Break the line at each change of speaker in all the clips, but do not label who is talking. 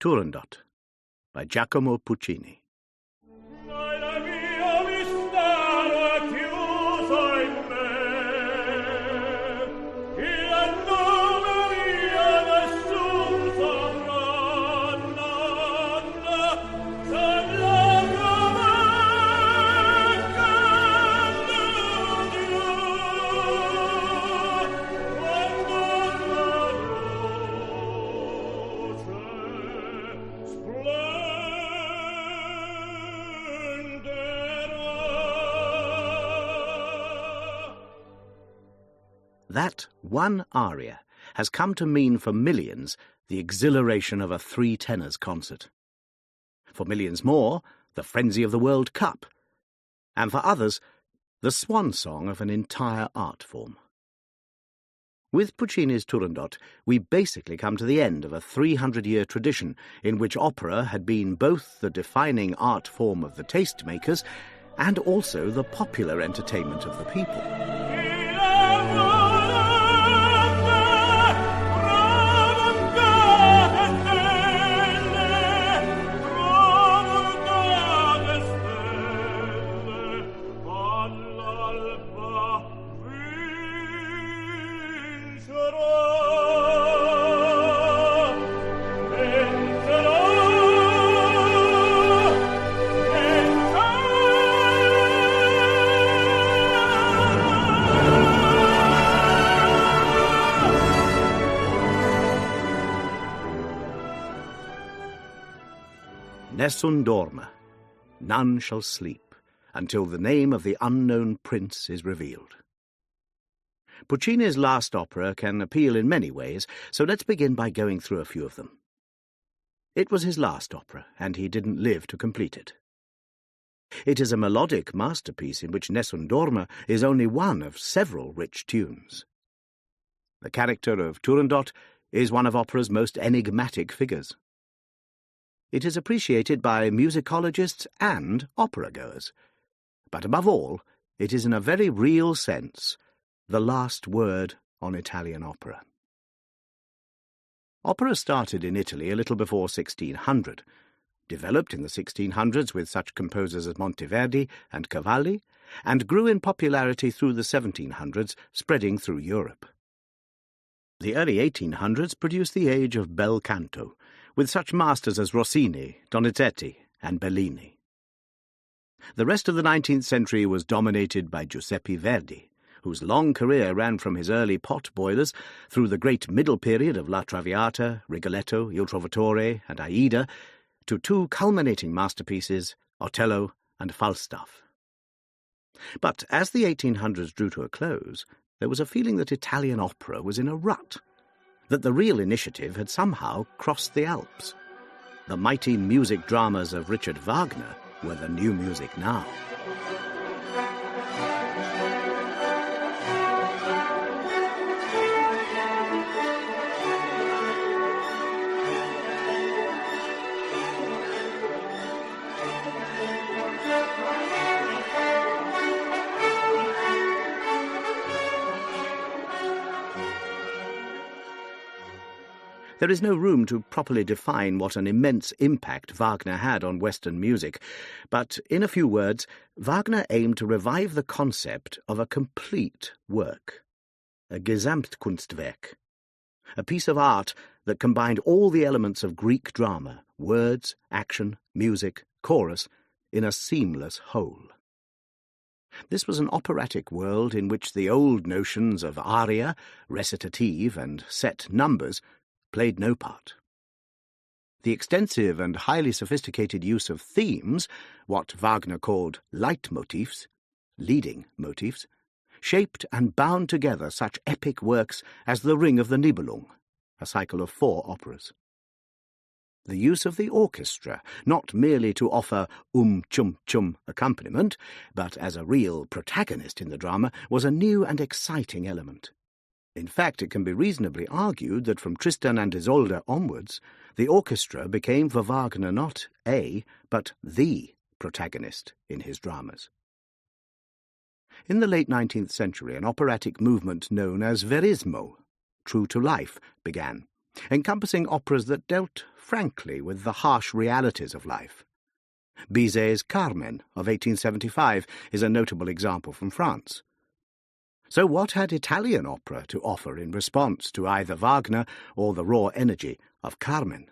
Turandot by Giacomo Puccini. That one aria has come to mean for millions the exhilaration of a three tenors concert. For millions more, the frenzy of the World Cup. And for others, the swan song of an entire art form. With Puccini's Turandot, we basically come to the end of a 300-year tradition in which opera had been both the defining art form of the tastemakers and also the popular entertainment of the people. Nessun dorma, none shall sleep, until the name of the unknown prince is revealed. Puccini's last opera can appeal in many ways, so let's begin by going through a few of them. It was his last opera, and he didn't live to complete it. It is a melodic masterpiece in which Nessun dorma is only one of several rich tunes. The character of Turandot is one of opera's most enigmatic figures. It is appreciated by musicologists and opera-goers. But above all, it is in a very real sense the last word on Italian opera. Opera started in Italy a little before 1600, developed in the 1600s with such composers as Monteverdi and Cavalli, and grew in popularity through the 1700s, spreading through Europe. The early 1800s produced the age of bel canto, with such masters as Rossini, Donizetti, and Bellini. The rest of the 19th century was dominated by Giuseppe Verdi, whose long career ran from his early pot boilers through the great middle period of La Traviata, Rigoletto, Il Trovatore, and Aida, to two culminating masterpieces, Otello and Falstaff. But as the 1800s drew to a close, there was a feeling that Italian opera was in a rut, that the real initiative had somehow crossed the Alps. The mighty music dramas of Richard Wagner were the new music now. There is no room to properly define what an immense impact Wagner had on Western music, but in a few words, Wagner aimed to revive the concept of a complete work, a Gesamtkunstwerk, a piece of art that combined all the elements of Greek drama, words, action, music, chorus, in a seamless whole. This was an operatic world in which the old notions of aria, recitative, and set numbers played no part. The extensive and highly sophisticated use of themes, what Wagner called Leitmotifs, leading motifs, shaped and bound together such epic works as The Ring of the Nibelung, a cycle of 4 operas. The use of the orchestra, not merely to offer chum-chum accompaniment, but as a real protagonist in the drama, was a new and exciting element. In fact, it can be reasonably argued that from Tristan and Isolde onwards, the orchestra became for Wagner not a, but the protagonist in his dramas. In the late 19th century, an operatic movement known as verismo, true to life, began, encompassing operas that dealt frankly with the harsh realities of life. Bizet's Carmen of 1875 is a notable example from France. So what had Italian opera to offer in response to either Wagner or the raw energy of Carmen?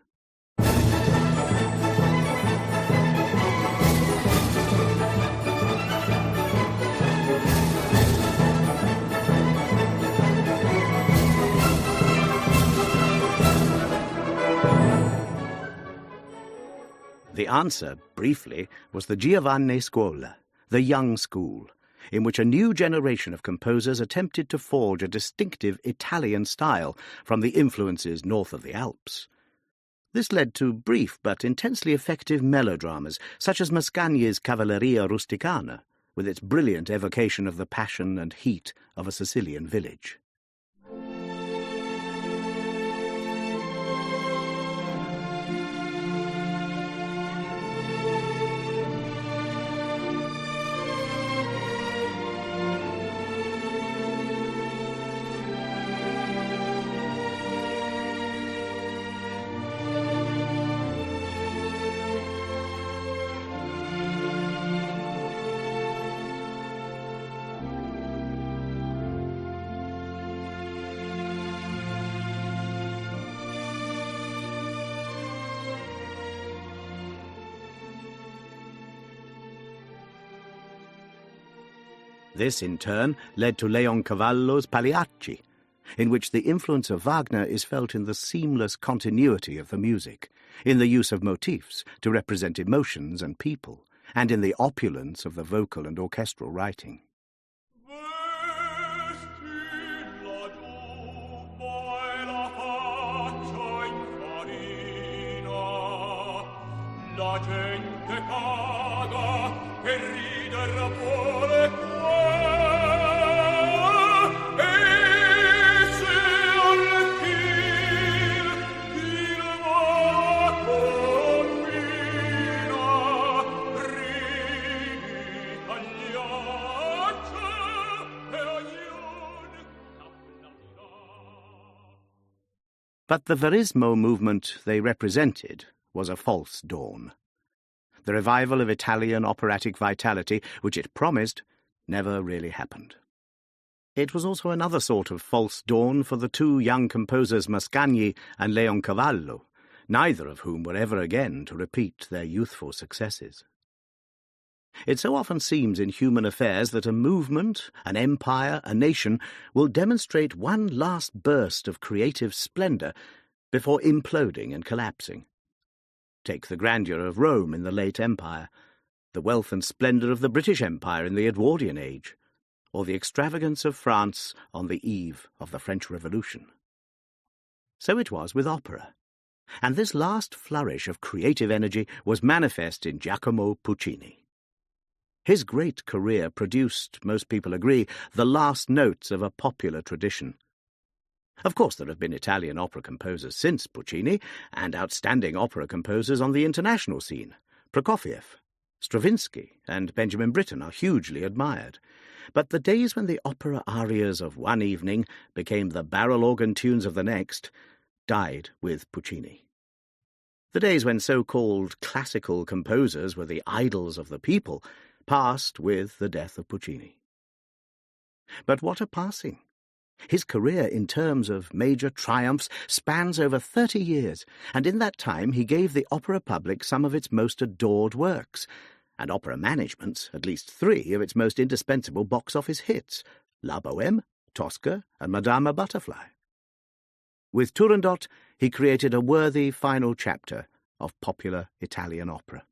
The answer, briefly, was the Giovane Scuola, the young school, in which a new generation of composers attempted to forge a distinctive Italian style from the influences north of the Alps. This led to brief but intensely effective melodramas, such as Mascagni's Cavalleria Rusticana, with its brilliant evocation of the passion and heat of a Sicilian village. This, in turn, led to Leoncavallo's Pagliacci, in which the influence of Wagner is felt in the seamless continuity of the music, in the use of motifs to represent emotions and people, and in the opulence of the vocal and orchestral writing.
La gente caga e rider vuole qua, e se al fil il va combina, ridi tagliaccia e ognuno capirà.
But the Verismo movement they represented was a false dawn. The revival of Italian operatic vitality, which it promised, never really happened. It was also another sort of false dawn for the two young composers Mascagni and Leoncavallo, neither of whom were ever again to repeat their youthful successes. It so often seems in human affairs that a movement, an empire, a nation will demonstrate one last burst of creative splendour before imploding and collapsing. Take the grandeur of Rome in the late Empire, the wealth and splendour of the British Empire in the Edwardian age, or the extravagance of France on the eve of the French Revolution. So it was with opera, and this last flourish of creative energy was manifest in Giacomo Puccini. His great career produced, most people agree, the last notes of a popular tradition. Of course, there have been Italian opera composers since Puccini, and outstanding opera composers on the international scene. Prokofiev, Stravinsky, and Benjamin Britten are hugely admired. But the days when the opera arias of one evening became the barrel organ tunes of the next died with Puccini. The days when so-called classical composers were the idols of the people passed with the death of Puccini. But what a passing! His career in terms of major triumphs spans over 30 years, and in that time he gave the opera public some of its most adored works, and opera managements at least 3 of its most indispensable box-office hits, La Bohème, Tosca, and Madama Butterfly. With Turandot, he created a worthy final chapter of popular Italian opera.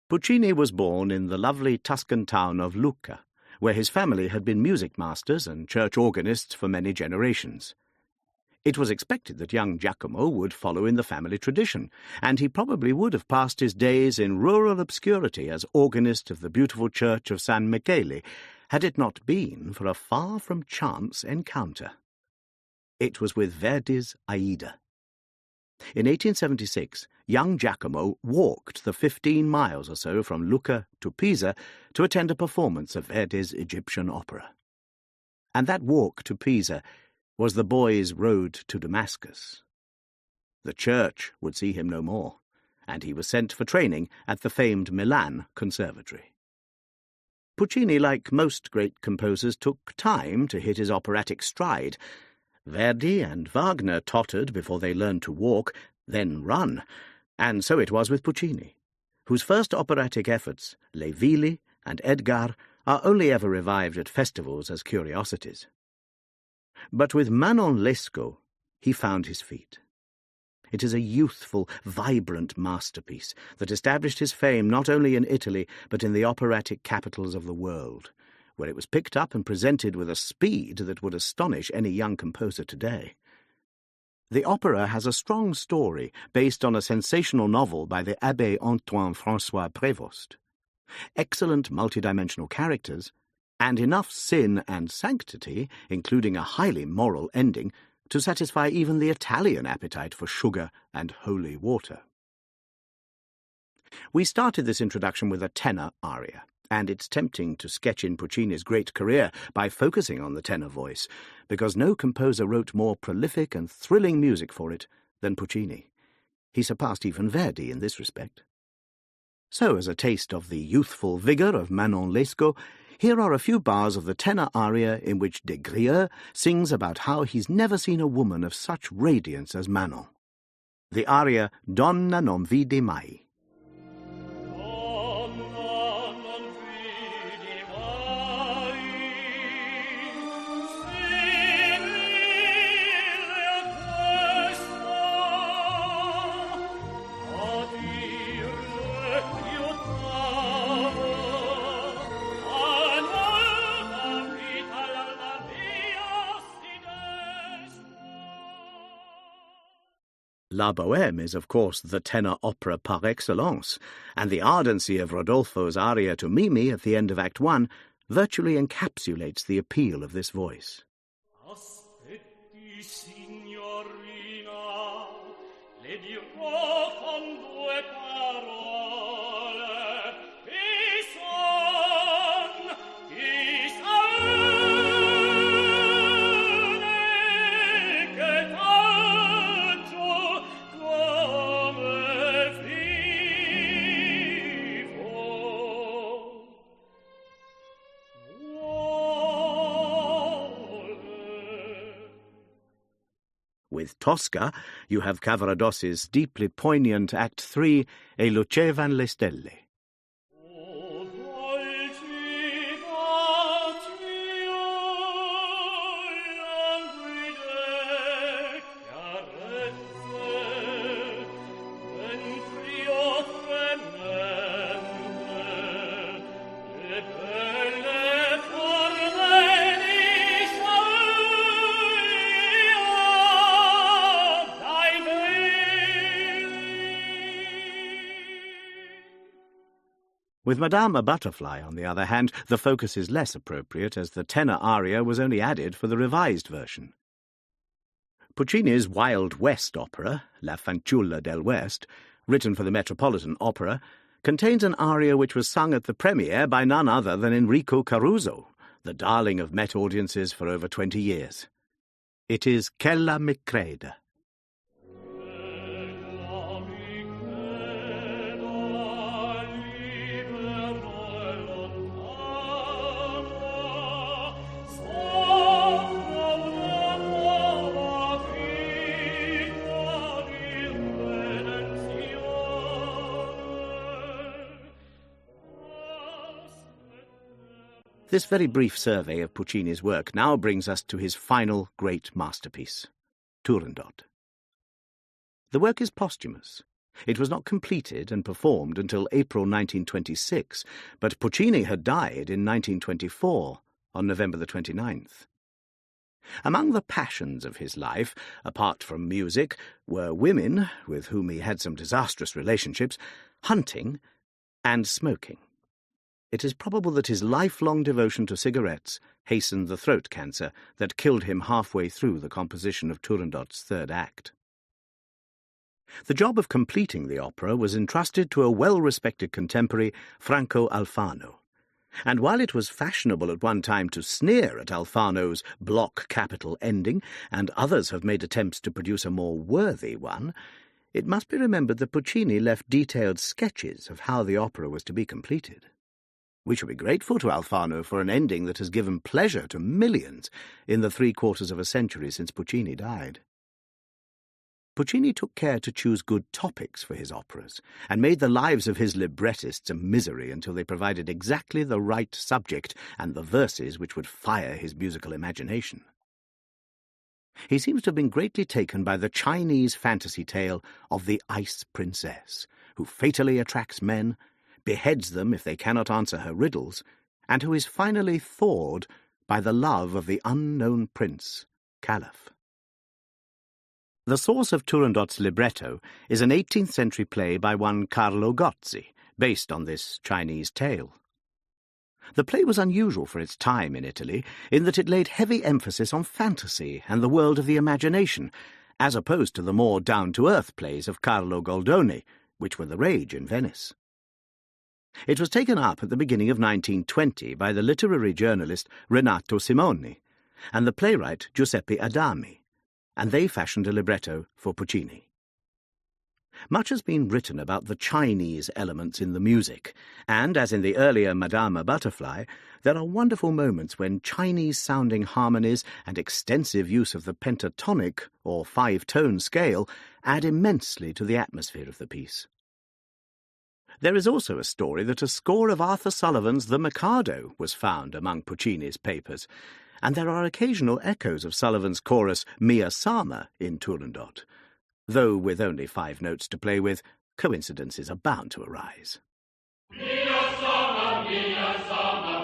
Puccini was born in the lovely Tuscan town of Lucca, where his family had been music masters and church organists for many generations. It was expected that young Giacomo would follow in the family tradition, and he probably would have passed his days in rural obscurity as organist of the beautiful church of San Michele, had it not been for a far-from-chance encounter. It was with Verdi's Aida. In 1876, young Giacomo walked the 15 miles or so from Lucca to Pisa to attend a performance of Verdi's Egyptian opera. And that walk to Pisa was the boy's road to Damascus. The church would see him no more, and he was sent for training at the famed Milan Conservatory. Puccini, like most great composers, took time to hit his operatic stride. Verdi and Wagner tottered before they learned to walk, then run, and so it was with Puccini, whose first operatic efforts, Le Villi and Edgar, are only ever revived at festivals as curiosities. But with Manon Lescaut, he found his feet. It is a youthful, vibrant masterpiece that established his fame not only in Italy, but in the operatic capitals of the world, where it was picked up and presented with a speed that would astonish any young composer today. The opera has a strong story based on a sensational novel by the Abbé Antoine François Prévost, excellent multidimensional characters, and enough sin and sanctity, including a highly moral ending, to satisfy even the Italian appetite for sugar and holy water. We started this introduction with a tenor aria, and it's tempting to sketch in Puccini's great career by focusing on the tenor voice, because no composer wrote more prolific and thrilling music for it than Puccini. He surpassed even Verdi in this respect. So, as a taste of the youthful vigour of Manon Lescaut, here are a few bars of the tenor aria in which Des Grieux sings about how he's never seen a woman of such radiance as Manon. The aria Donna non vidi mai. La Bohème is, of course, the tenor opera par excellence, and the ardency of Rodolfo's aria to Mimi at the end of Act 1 virtually encapsulates the appeal of this voice.
Aspetti, signorina, le dirò con due parole, chi son, che t'aggio come vivo.
With Tosca, you have Cavaradossi's deeply poignant Act 3, E lucevan le stelle.
O dolci baci, languide chiarezze, ventrio fremente, le belle forme di Sharia, dai veli.
With Madame a Butterfly, on the other hand, the focus is less appropriate, as the tenor aria was only added for the revised version. Puccini's Wild West opera, La Fanciulla del West, written for the Metropolitan Opera, contains an aria which was sung at the premiere by none other than Enrico Caruso, the darling of Met audiences for over 20 years. It is Ch'ella mi creda.
Ella mi creda libero e lontano, sopra una nuova vita di redenzione.
This very brief survey of Puccini's work now brings us to his final great masterpiece, Turandot. The work is posthumous. It was not completed and performed until April 1926, but Puccini had died in 1924, on November the 29th. Among the passions of his life, apart from music, were women, with whom he had some disastrous relationships, hunting, and smoking. It is probable that his lifelong devotion to cigarettes hastened the throat cancer that killed him halfway through the composition of Turandot's third act. The job of completing the opera was entrusted to a well-respected contemporary, Franco Alfano, And while it was fashionable at one time to sneer at Alfano's block capital ending, and others have made attempts to produce a more worthy one, it must be remembered that Puccini left detailed sketches of how the opera was to be completed. We shall be grateful to Alfano for an ending that has given pleasure to millions in the 3/4 of a century since Puccini died. Puccini took care to choose good topics for his operas, and made the lives of his librettists a misery until they provided exactly the right subject and the verses which would fire his musical imagination. He seems to have been greatly taken by the Chinese fantasy tale of the Ice Princess, who fatally attracts men, beheads them if they cannot answer her riddles, and who is finally thawed by the love of the unknown prince, Caliph. The source of Turandot's libretto is an 18th-century play by one Carlo Gozzi, based on this Chinese tale. The play was unusual for its time in Italy, in that it laid heavy emphasis on fantasy and the world of the imagination, as opposed to the more down-to-earth plays of Carlo Goldoni, which were the rage in Venice. It was taken up at the beginning of 1920 by the literary journalist Renato Simoni and the playwright Giuseppe Adami, and they fashioned a libretto for Puccini. Much has been written about the Chinese elements in the music, and, as in the earlier Madama Butterfly, there are wonderful moments when Chinese-sounding harmonies and extensive use of the pentatonic, or 5-tone scale, add immensely to the atmosphere of the piece. There is also a story that a score of Arthur Sullivan's The Mikado was found among Puccini's papers, and there are occasional echoes of Sullivan's chorus Mia Sama in Turandot, though with only 5 notes to play with, coincidences are bound to arise.
Mia sama,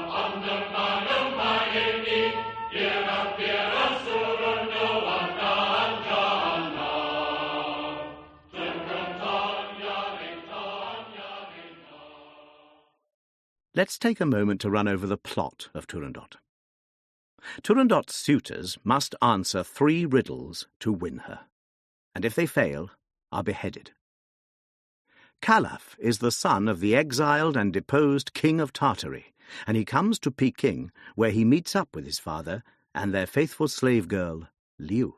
under mano maeni, piera piera surano antanjana. Turandotanya ritanya rita.
Let's take a moment to run over the plot of Turandot. Turandot's suitors must answer 3 riddles to win her, and if they fail, are beheaded. Caliph is the son of the exiled and deposed king of Tartary, and he comes to Peking, where he meets up with his father and their faithful slave girl, Liu.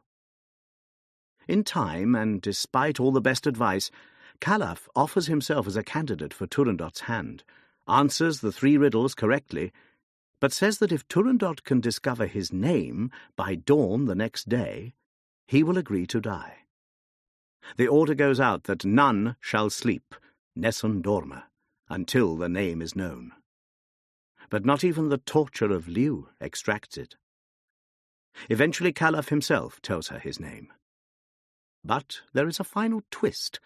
In time, and despite all the best advice, Caliph offers himself as a candidate for Turandot's hand, answers the 3 riddles correctly, but says that if Turandot can discover his name by dawn the next day, he will agree to die. The order goes out that none shall sleep, nessun dorma, until the name is known. But not even the torture of Liu extracts it. Eventually Caliph himself tells her his name. But there is a final twist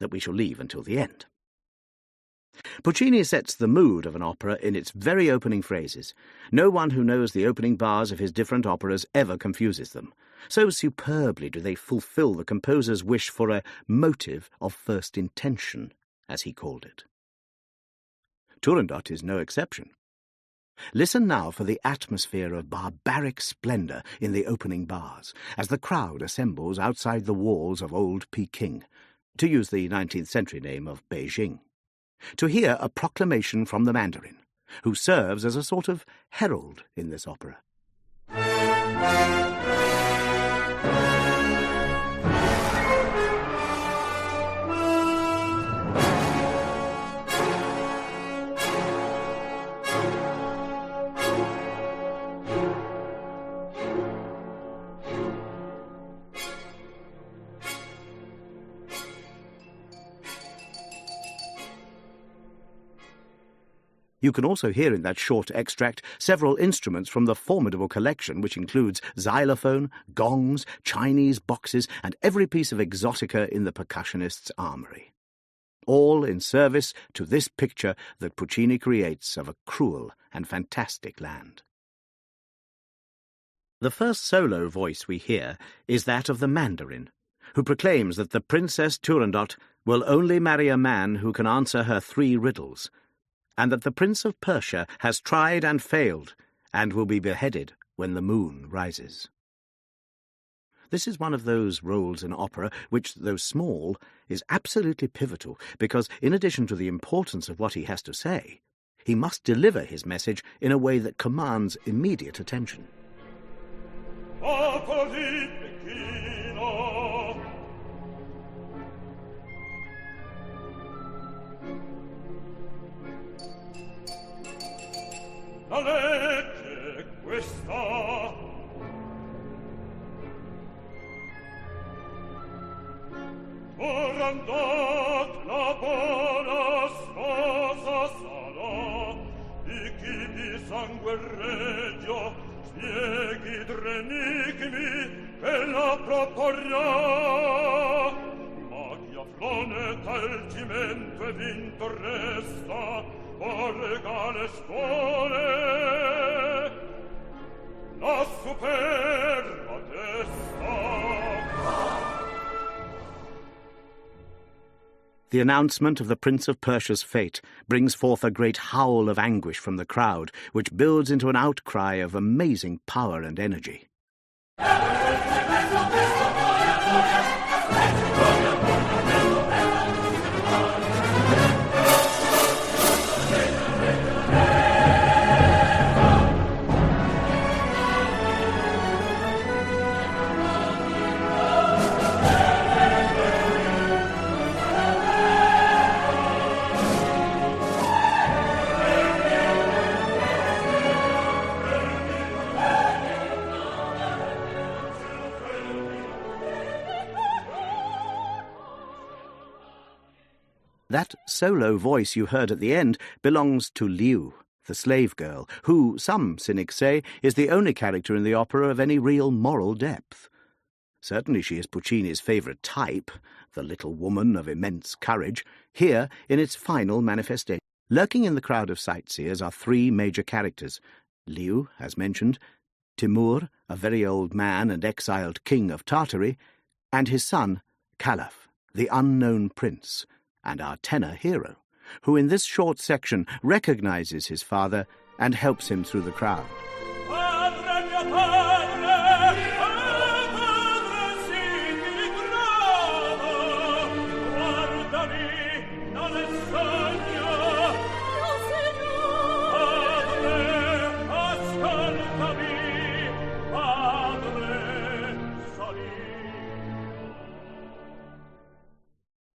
that we shall leave until the end. Puccini sets the mood of an opera in its very opening phrases. No one who knows the opening bars of his different operas ever confuses them. So superbly do they fulfill the composer's wish for a motive of first intention, as he called it. Turandot is no exception. Listen now for the atmosphere of barbaric splendour in the opening bars, as the crowd assembles outside the walls of old Peking, to use the 19th century name of Beijing, to hear a proclamation from the Mandarin, who serves as a sort of herald in this opera. You can also hear in that short extract several instruments from the formidable collection which includes xylophone, gongs, Chinese boxes, and every piece of exotica in the percussionist's armoury. All in service to this picture that Puccini creates of a cruel and fantastic land. The first solo voice we hear is that of the Mandarin, who proclaims that the Princess Turandot will only marry a man who can answer her 3 riddles, and that the Prince of Persia has tried and failed, and will be beheaded when the moon rises. This is one of those roles in opera which, though small, is absolutely pivotal, because in addition to the importance of what he has to say, he must deliver his message in a way that commands immediate attention.
La legge è questa. Turandot la buona sposa sarà, di chi di sangue regio spieghi d'enigmi e la proporrà. Ma chi affronta il cimento e vinto resta, o regale scuole, la superba testa.
The announcement of the Prince of Persia's fate brings forth a great howl of anguish from the crowd, which builds into an outcry of amazing power and energy. That solo voice you heard at the end belongs to Liu, the slave girl, who, some cynics say, is the only character in the opera of any real moral depth. Certainly she is Puccini's favourite type, the little woman of immense courage, here in its final manifestation. Lurking in the crowd of sightseers are three major characters: Liu, as mentioned, Timur, a very old man and exiled king of Tartary, and his son, Caliph, the unknown prince, and our tenor hero, who in this short section recognizes his father and helps him through the crowd.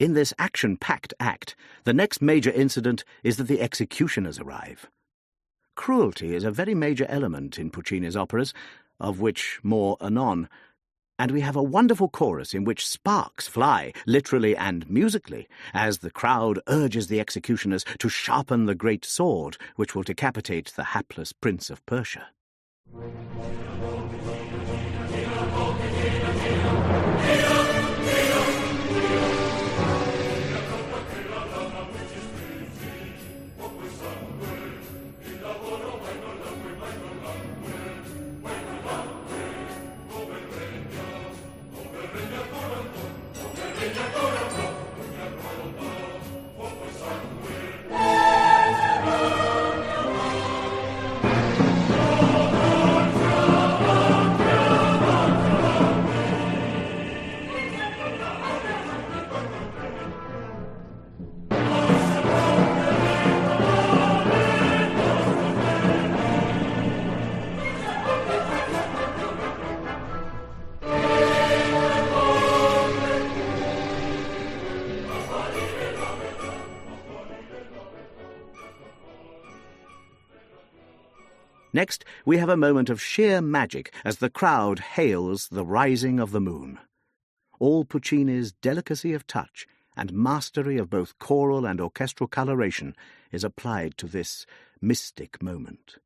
In this action-packed act, the next major incident is that the executioners arrive. Cruelty is a very major element in Puccini's operas, of which more anon, and we have a wonderful chorus in which sparks fly, literally and musically, as the crowd urges the executioners to sharpen the great sword which will decapitate the hapless Prince of Persia. Next, we have a moment of sheer magic as the crowd hails the rising of the moon. All Puccini's delicacy of touch and mastery of both choral and orchestral coloration is applied to this mystic moment.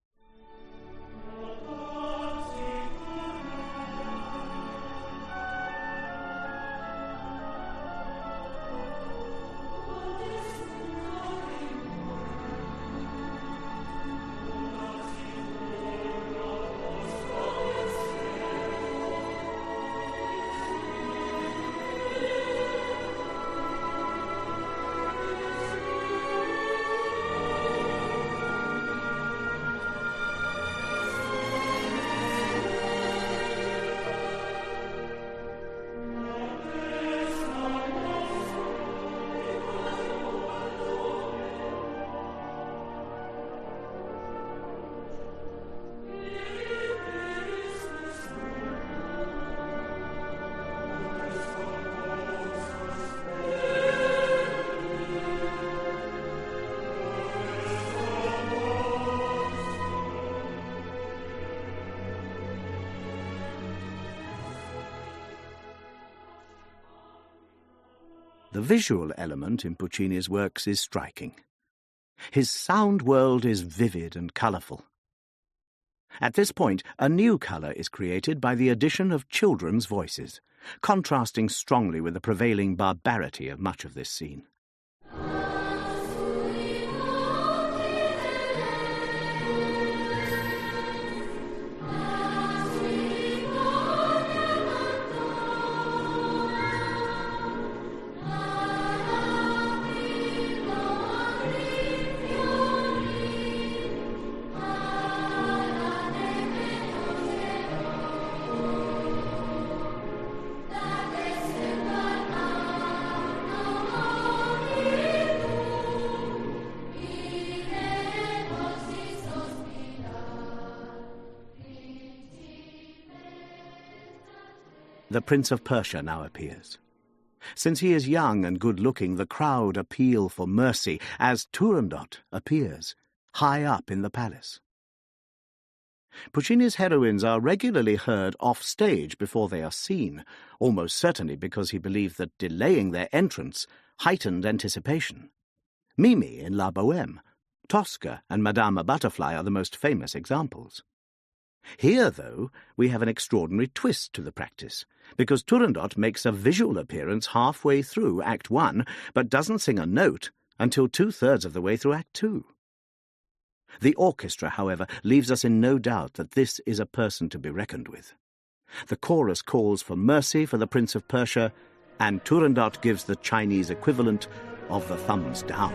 The visual element in Puccini's works is striking. His sound world is vivid and colourful. At this point, a new colour is created by the addition of children's voices, contrasting strongly with the prevailing barbarity of much of this scene. The Prince of Persia now appears. Since he is young and good-looking, the crowd appeal for mercy as Turandot appears, high up in the palace. Puccini's heroines are regularly heard off-stage before they are seen, almost certainly because he believed that delaying their entrance heightened anticipation. Mimi in La Bohème, Tosca and Madame Butterfly are the most famous examples. Here, though, we have an extraordinary twist to the practice, because Turandot makes a visual appearance halfway through Act 1, but doesn't sing a note until 2/3 of the way through Act 2. The orchestra, however, leaves us in no doubt that this is a person to be reckoned with. The chorus calls for mercy for the Prince of Persia, and Turandot gives the Chinese equivalent of the thumbs down.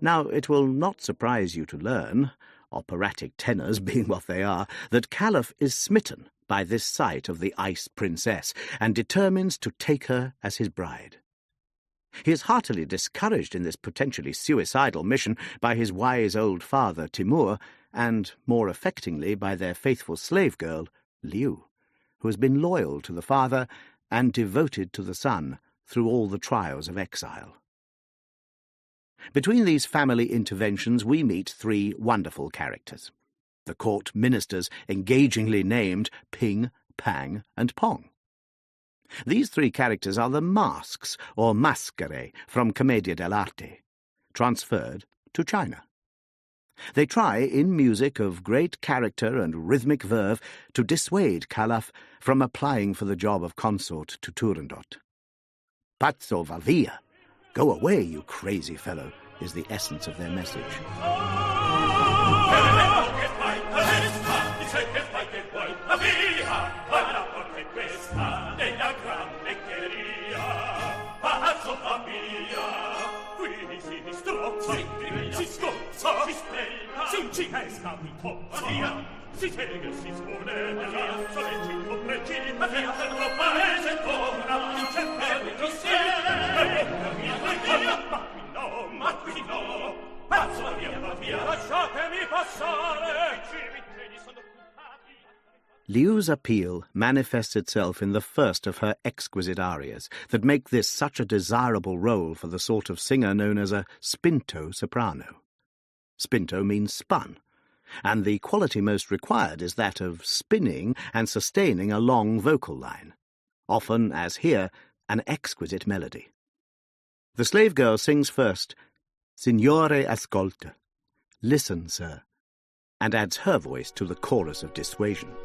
Now, it will not surprise you to learn, operatic tenors being what they are, that Caliph is smitten by this sight of the Ice Princess and determines to take her as his bride. He is heartily discouraged in this potentially suicidal mission by his wise old father, Timur, and, more affectingly, by their faithful slave girl, Liu, who has been loyal to the father and devoted to the son through all the trials of exile. Between these family interventions we meet three wonderful characters. The court ministers engagingly named Ping, Pang and Pong. These three characters are the masks, or maschere, from Commedia dell'arte, transferred to China. They try, in music of great character and rhythmic verve, to dissuade Caliph from applying for the job of consort to Turandot. Pazzo va via! Go away, you crazy fellow, is the essence of their message. Liu's appeal manifests itself in the first of her exquisite arias that make this such a desirable role for the sort of singer known as a spinto soprano. Spinto means spun, and the quality most required is that of spinning and sustaining a long vocal line, often, as here, an exquisite melody. The slave girl sings first, "Signore ascolta," listen, sir, and adds her voice to the chorus of dissuasion.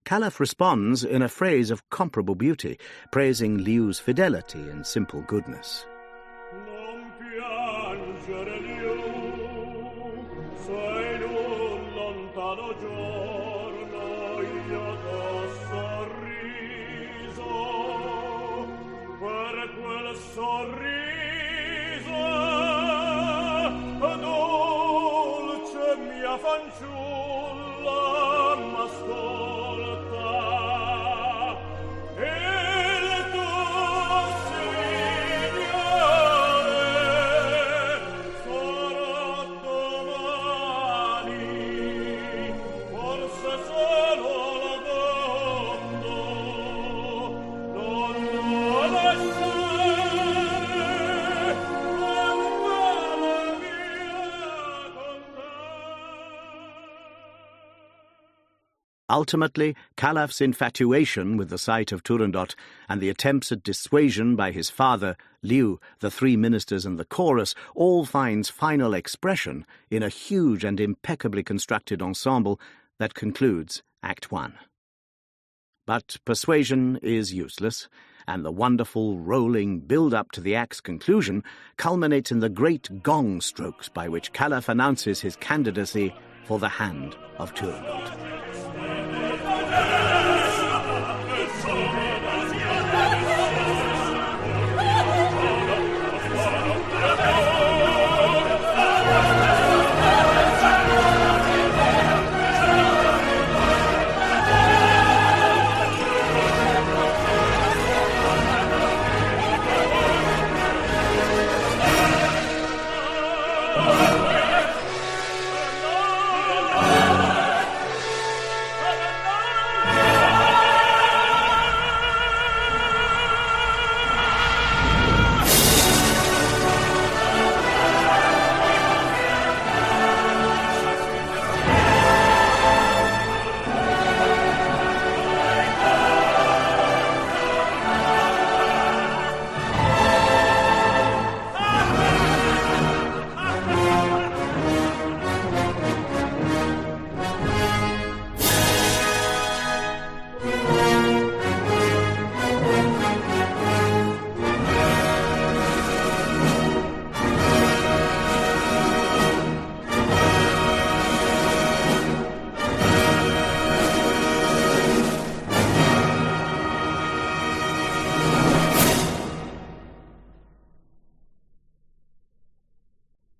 Caliph responds in a phrase of comparable beauty, praising Liu's fidelity and simple goodness.
Non piangere, Liu, sei in un lontano giorno io t'ho sorriso, per quel sorriso, dolce mia fanciulla, m'ascolta, il tuo Signore sarà domani, forse solo l'agosto, non lo lasciare, andare via con te.
Ultimately, Caliph's infatuation with the sight of Turandot and the attempts at dissuasion by his father, Liu, the three ministers and the chorus, all finds final expression in a huge and impeccably constructed ensemble that concludes Act 1. But persuasion is useless, and the wonderful rolling build-up to the act's conclusion culminates in the great gong strokes by which Caliph announces his candidacy for the hand of Turandot.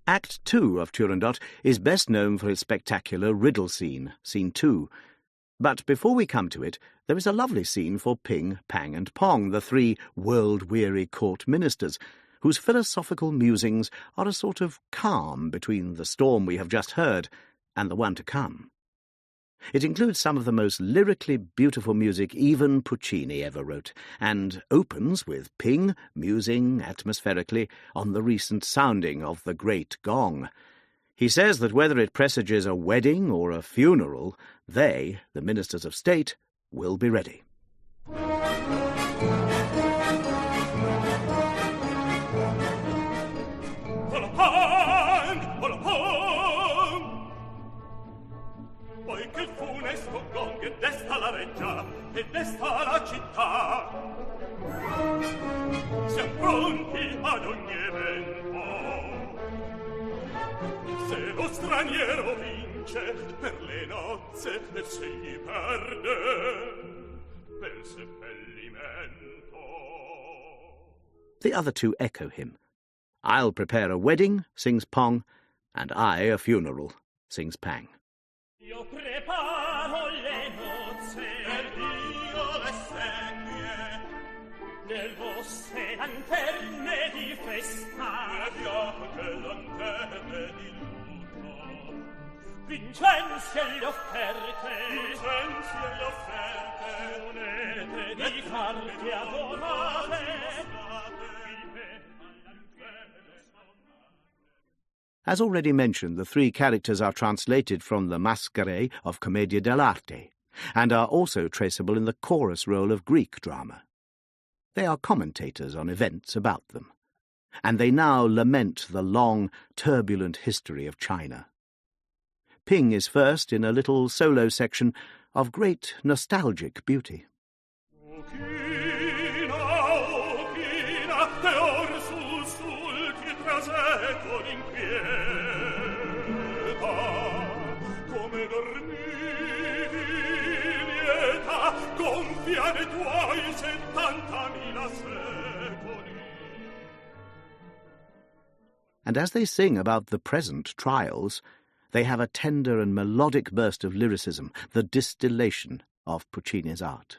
Act 2 of Turandot is best known for its spectacular riddle scene, Scene 2. But before we come to it, there is a lovely scene for Ping, Pang and Pong, the three world-weary court ministers, whose philosophical musings are a sort of calm between the storm we have just heard and the one to come. It includes some of the most lyrically beautiful music even Puccini ever wrote, and opens with Ping musing atmospherically on the recent sounding of the great gong. He says that whether it presages a wedding or a funeral, they, the ministers of state, will be ready.
Poiché il funesto gong desta la reggia e desta la città, siamo pronti ad ogni evento. Se lo straniero vince per le nozze e se gli perde per seppellimento.
The other two echo him. I'll prepare a wedding, sings Pong, and I a funeral, sings Pang.
Io preparo le nozze ed io le sequie, le vostre lanterne di festa, le bianche lanterne di lutto, Vincenzi e le offerte, monete di carte adorate.
As already mentioned, the three characters are translated from the Masquerade of Commedia dell'arte, and are also traceable in the chorus role of Greek drama. They are commentators on events about them, and they now lament the long, turbulent history of China. Ping is first in a little solo section of great nostalgic beauty. And as they sing about the present trials, they have a tender and melodic burst of lyricism, the distillation of Puccini's art.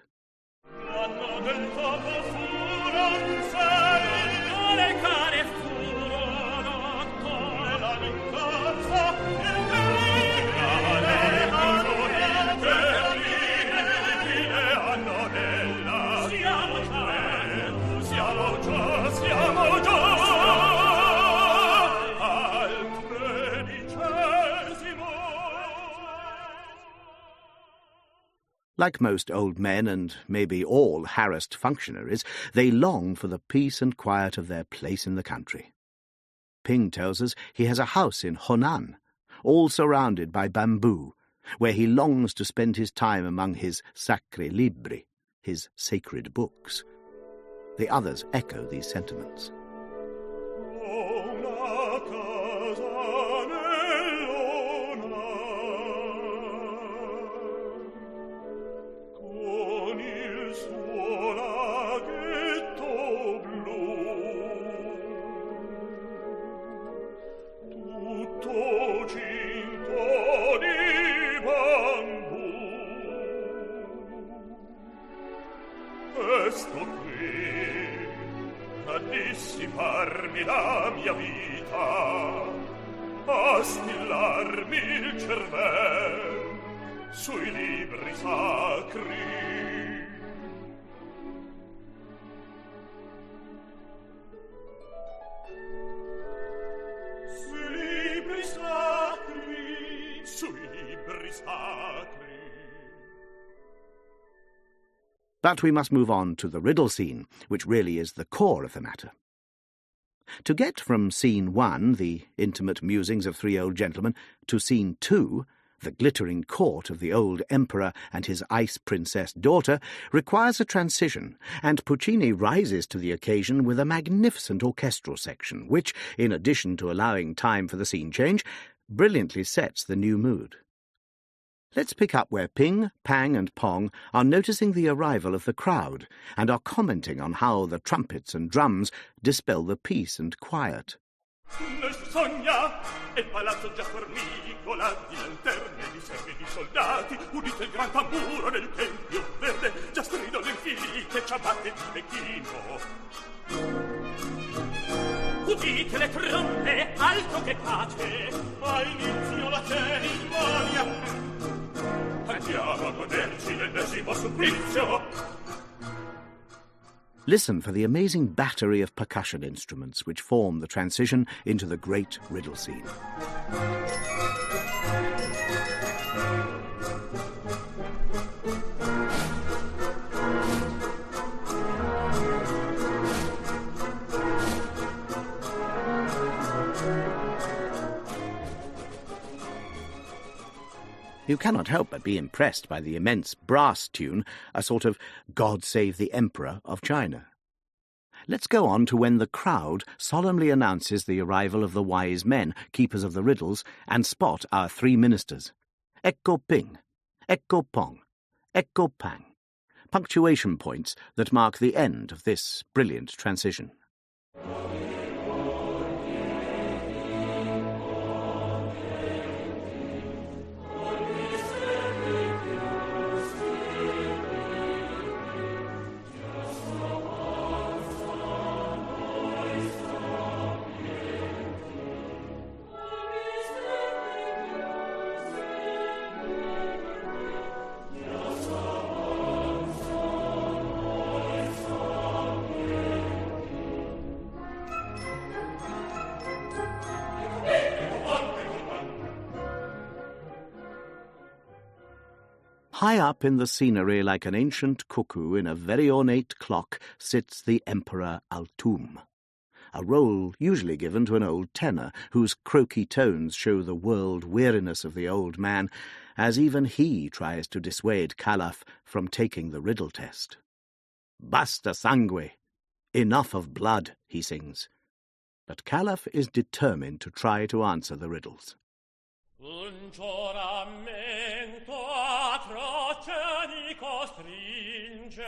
Like most old men, and maybe all harassed functionaries, they long for the peace and quiet of their place in the country. Ping tells us he has a house in Honan, all surrounded by bamboo, where he longs to spend his time among his sacri libri, his sacred books. The others echo these sentiments.
Questo qui a dissiparmi la mia vita, a stillarmi il cervel sui libri sacri. Sui libri sacri, sui libri sacri.
But we must move on to the riddle scene, which really is the core of the matter. To get from scene 1, the intimate musings of three old gentlemen, to scene 2, the glittering court of the old emperor and his ice princess daughter, requires a transition, and Puccini rises to the occasion with a magnificent orchestral section, which, in addition to allowing time for the scene change, brilliantly sets the new mood. Let's pick up where Ping, Pang and Pong are noticing the arrival of the crowd and are commenting on how the trumpets and drums dispel the peace and quiet.
Nel sogna e il palazzo già formicola di lanterne, di servi, di soldati, udite il gran tamburo nel tempio verde, già stridono in fili che ciabatte di Pechino. Udite le trombe, alto che pace, a inizio la cerimonia. Andiamo a goderci l'ennesimo supplizio.
Listen for the amazing battery of percussion instruments which form the transition into the great riddle scene. You cannot help but be impressed by the immense brass tune, a sort of God Save the Emperor of China. Let's go on to when the crowd solemnly announces the arrival of the wise men, keepers of the riddles, and spot our three ministers. Ecco Ping, ecco Pong, ecco Pang. Punctuation points that mark the end of this brilliant transition. High up in the scenery, like an ancient cuckoo in a very ornate clock, sits the Emperor Altum. a role usually given to an old tenor, whose croaky tones show the world-weariness of the old man, as even he tries to dissuade Calaf from taking the riddle test. "Basta sangue! Enough of blood," he sings. But Calaf is determined to try to answer the riddles.
Un giuramento atroce mi costringe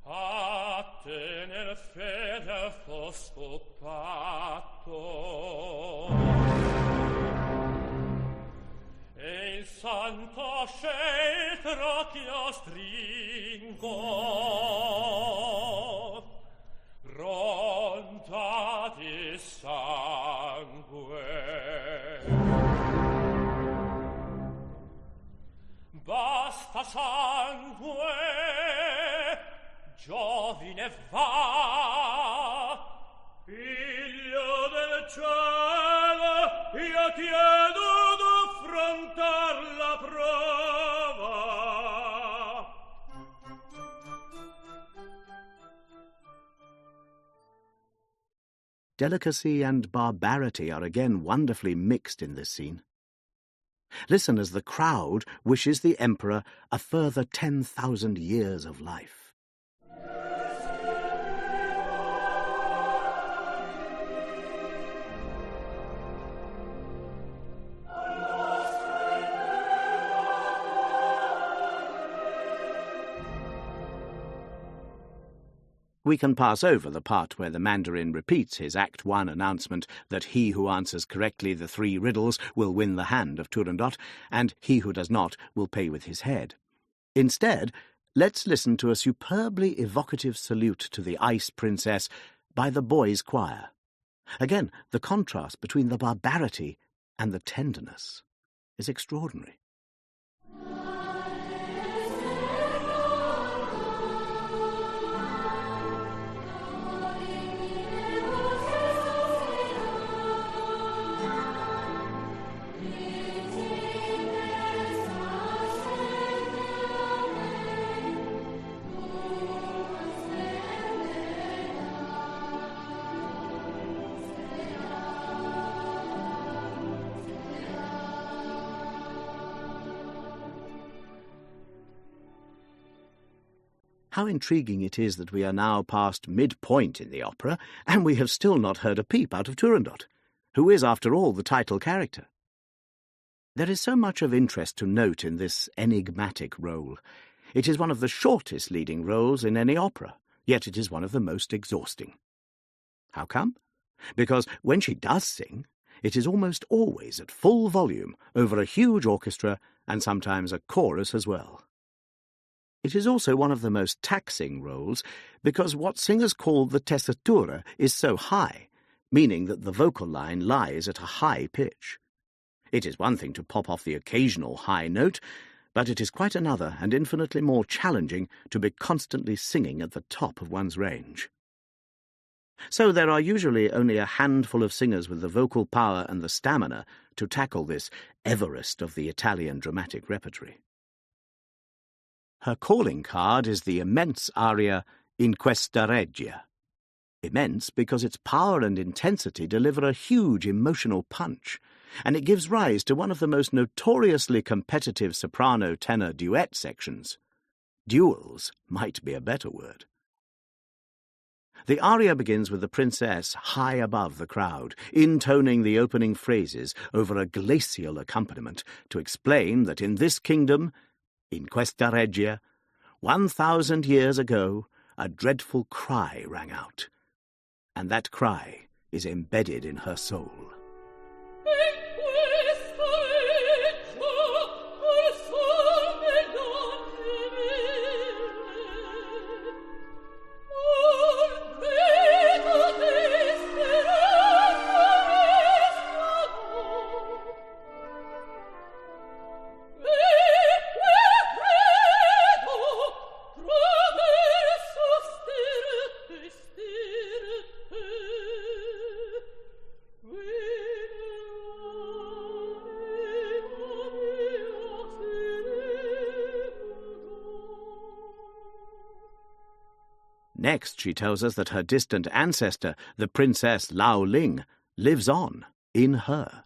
a tener fede fosco patto, e il santo sceltro ch'io stringo ronda di sangue. Basta sangue, giovine va, figlio del cielo, io chiedo d'affrontar la prova.
Delicacy and barbarity are again wonderfully mixed in this scene. Listen as the crowd wishes the emperor a further 10,000 years of life. We can pass over the part where the Mandarin repeats his Act 1 announcement that he who answers correctly the 3 riddles will win the hand of Turandot, and he who does not will pay with his head. Instead, let's listen to a superbly evocative salute to the Ice Princess by the boys' choir. Again, the contrast between the barbarity and the tenderness is extraordinary. How intriguing it is that we are now past midpoint in the opera, and we have still not heard a peep out of Turandot, who is, after all, the title character. There is so much of interest to note in this enigmatic role. It is one of the shortest leading roles in any opera, yet it is one of the most exhausting. How come? Because when she does sing, it is almost always at full volume over a huge orchestra and sometimes a chorus as well. It is also one of the most taxing roles because what singers call the tessitura is so high, meaning that the vocal line lies at a high pitch. It is one thing to pop off the occasional high note, but it is quite another and infinitely more challenging to be constantly singing at the top of one's range. So there are usually only a handful of singers with the vocal power and the stamina to tackle this Everest of the Italian dramatic repertory. Her calling card is the immense aria In Questa Regia. Immense because its power and intensity deliver a huge emotional punch, and it gives rise to one of the most notoriously competitive soprano-tenor duet sections. Duels might be a better word. The aria begins with the princess high above the crowd, intoning the opening phrases over a glacial accompaniment to explain that in this kingdom, in Questa Regia, 1,000 years ago, a dreadful cry rang out, and that cry is embedded in her soul.
We
Next, she tells us that her distant ancestor, the Princess Lao Ling, lives on in her.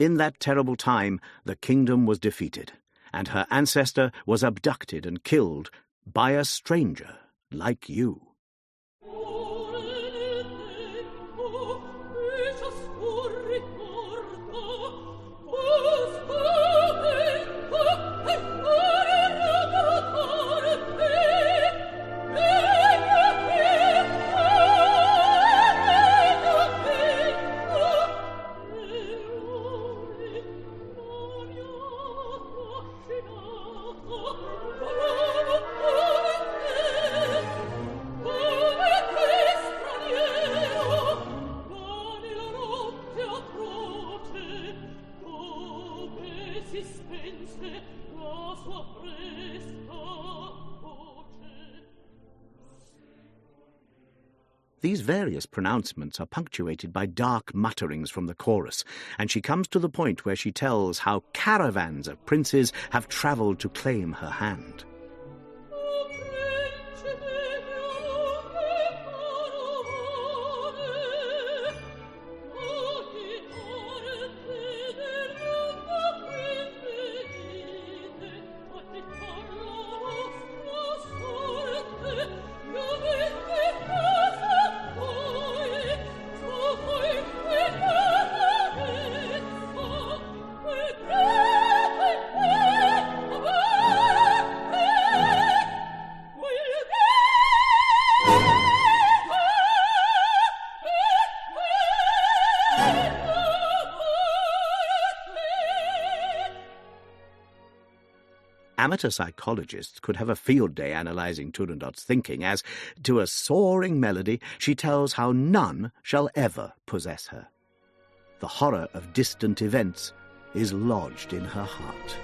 In that terrible time, the kingdom was defeated, and her ancestor was abducted and killed by a stranger like you. These various pronouncements are punctuated by dark mutterings from the chorus, and she comes to the point where she tells how caravans of princes have travelled to claim her hand. Amateur psychologists could have a field day analysing Turandot's thinking as, to a soaring melody, she tells how none shall ever possess her. The horror of distant events is lodged in her heart.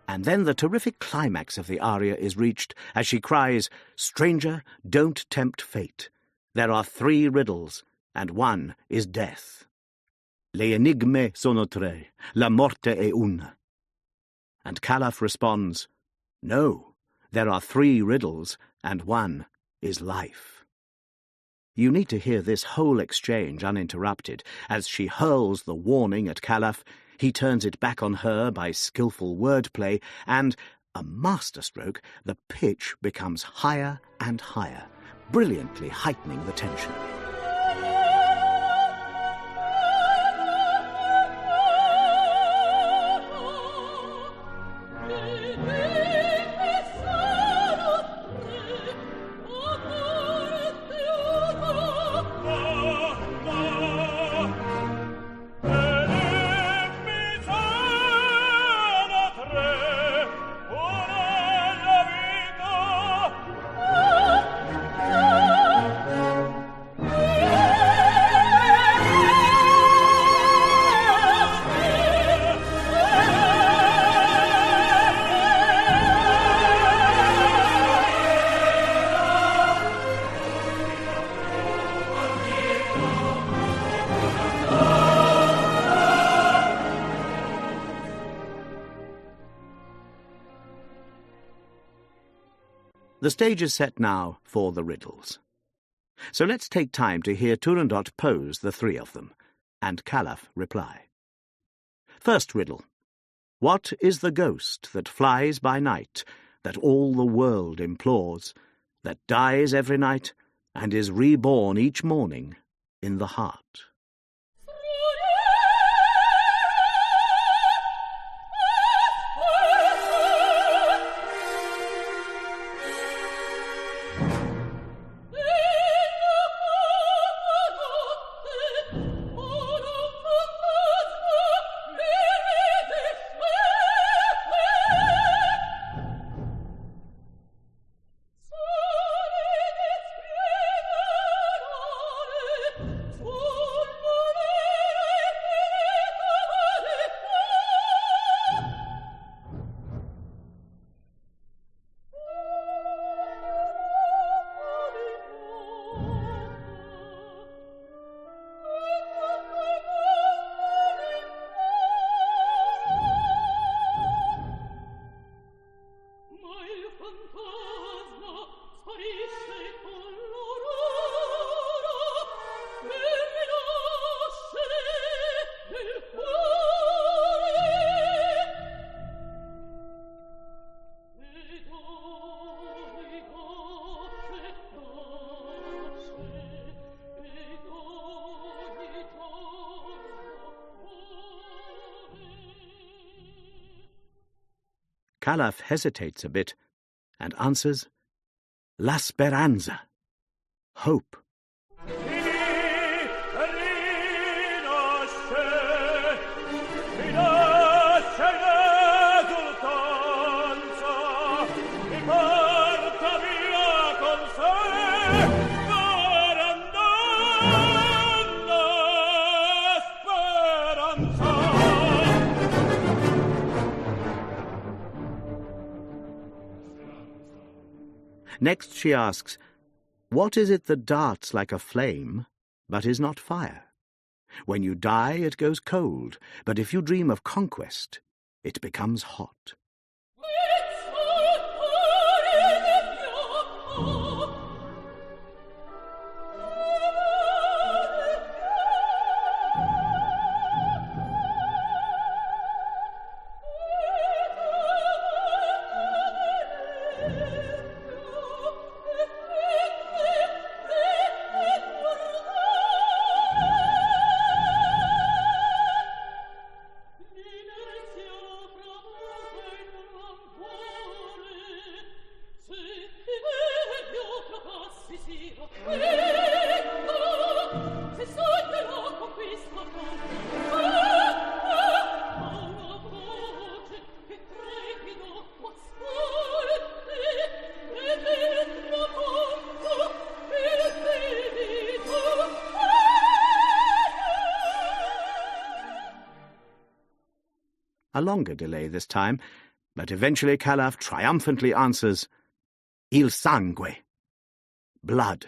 And then the terrific climax of the aria is reached as she cries, "Stranger, don't tempt fate. There are 3 riddles, and one is death. Le enigme sono 3, la morte è una." And Caliph responds, "No, there are 3 riddles, and one is life." You need to hear this whole exchange uninterrupted as she hurls the warning at Caliph. He turns it back on her by skillful wordplay, and, a masterstroke, the pitch becomes higher and higher, brilliantly heightening the tension. The stage is set now for the riddles. So let's take time to hear Turandot pose the three of them, and Calaf reply. First riddle. What is the ghost that flies by night, that all the world implores, that dies every night, and is reborn each morning in the heart? Calaf hesitates a bit and answers, La Speranza, hope. Next she asks, what is it that darts like a flame, but is not fire? When you die, it goes cold, but if you dream of conquest, it becomes hot. A longer delay this time, but eventually Calaf triumphantly answers, Il sangue, blood.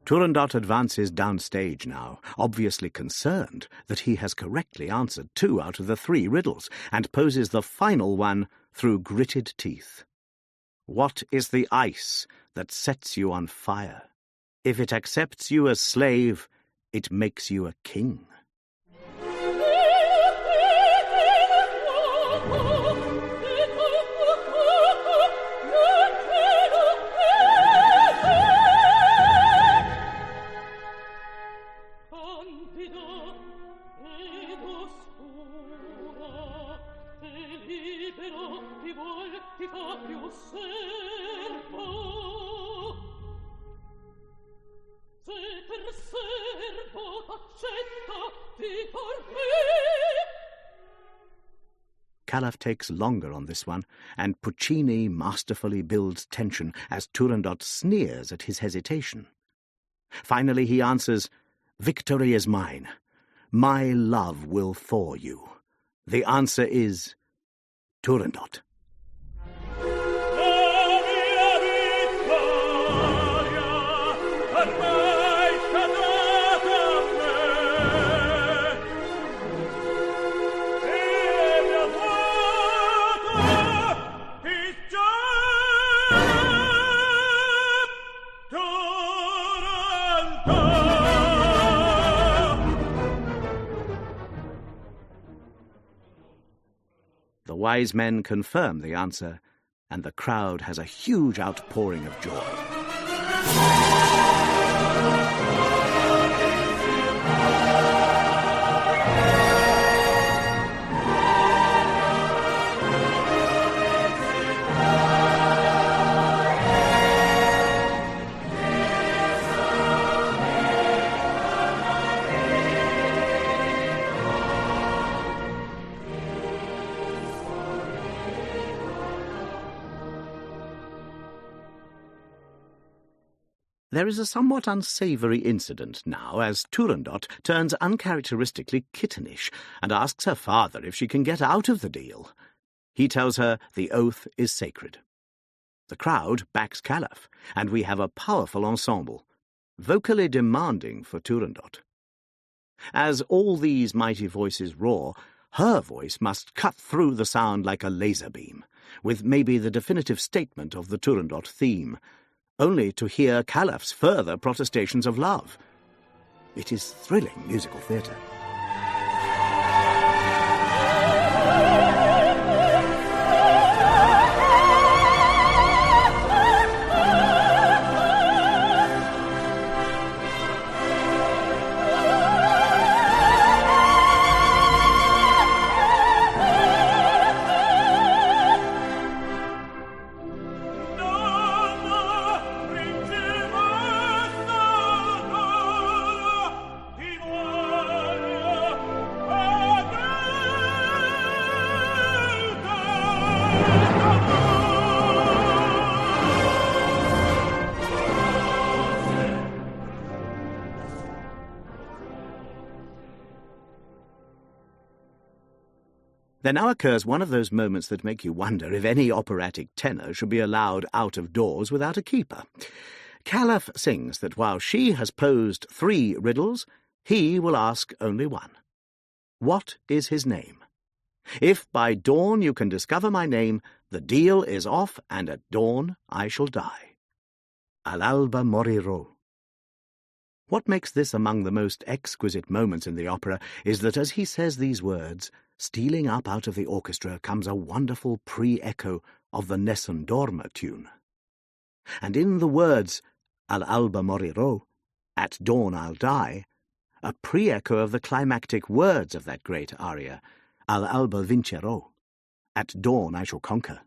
Turandot advances downstage now, obviously concerned that he has correctly answered 2 out of the 3 riddles, and poses the final one through gritted teeth. What is the ice that sets you on fire? If it accepts you as slave, it makes you a king. Calaf takes longer on this one, and Puccini masterfully builds tension as Turandot sneers at his hesitation. Finally he answers, Victory is mine. my love will thaw you? The answer is Turandot. The wise men confirm the answer, and the crowd has a huge outpouring of joy. There is a somewhat unsavoury incident now as Turandot turns uncharacteristically kittenish and asks her father if she can get out of the deal. He tells her the oath is sacred. The crowd backs Caliph, and we have a powerful ensemble, vocally demanding for Turandot. As all these mighty voices roar, her voice must cut through the sound like a laser beam, with maybe the definitive statement of the Turandot theme, only to hear Caliph's further protestations of love. It is thrilling musical theatre. There now occurs one of those moments that make you wonder if any operatic tenor should be allowed out of doors without a keeper. Caliph sings that while she has posed 3 riddles, he will ask only one. What is his name? If by dawn you can discover my name, the deal is off, and at dawn I shall die. All'alba morirò. What makes this among the most exquisite moments in the opera is that as he says these words, stealing up out of the orchestra comes a wonderful pre-echo of the Nessun Dorma tune. And in the words, All'alba morirò, at dawn I'll die, a pre-echo of the climactic words of that great aria, All'alba vincerò, at dawn I shall conquer.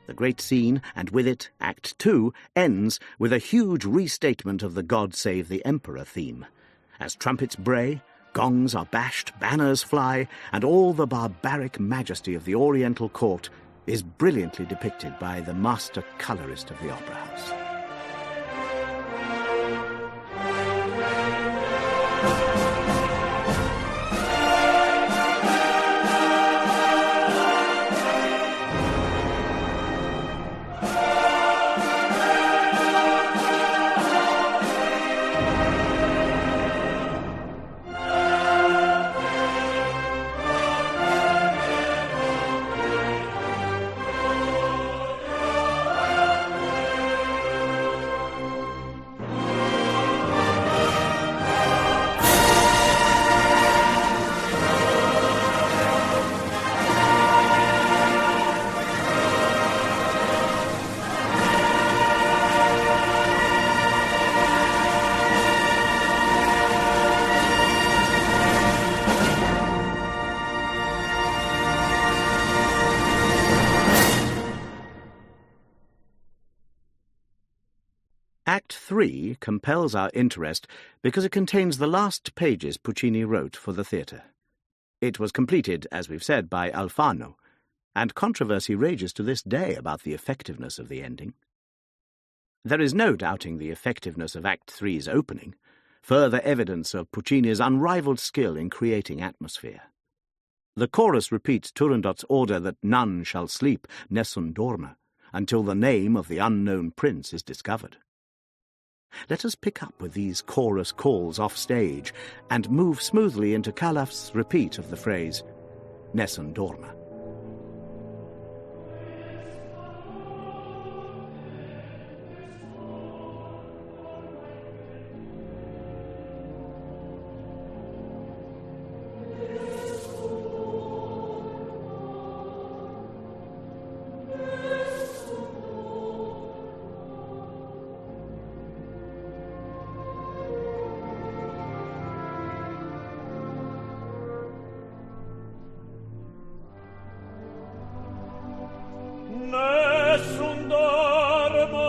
The great scene, and with it Act 2, ends with a huge restatement of the God Save the Emperor theme. As trumpets bray, gongs are bashed, banners fly, and all the barbaric majesty of the Oriental court is brilliantly depicted by the master colorist of the opera house. 3 compels our interest because it contains the last pages Puccini wrote for the theatre. It was completed, as we've said, by Alfano, and controversy rages to this day about the effectiveness of the ending. There is no doubting the effectiveness of Act 3's opening, further evidence of Puccini's unrivalled skill in creating atmosphere. The chorus repeats Turandot's order that none shall sleep, nessun dorma, until the name of the unknown prince is discovered. Let us pick up with these chorus calls off stage and move smoothly into Calaf's repeat of the phrase, nessun dorma.
Nessun dorma,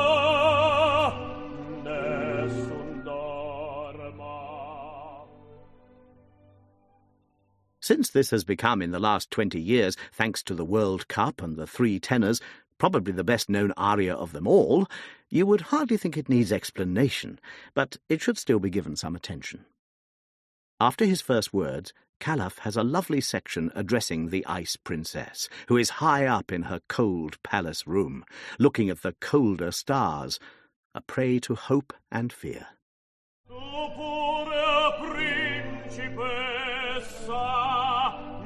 nessun dorma.
Since this has become, in the last 20 years, thanks to the World Cup and the 3 tenors, probably the best-known aria of them all, you would hardly think it needs explanation, but it should still be given some attention. After his first words, Calaf has a lovely section addressing the Ice Princess, who is high up in her cold palace room, looking at the colder stars, a prey to hope and fear.
Tu pure, principessa,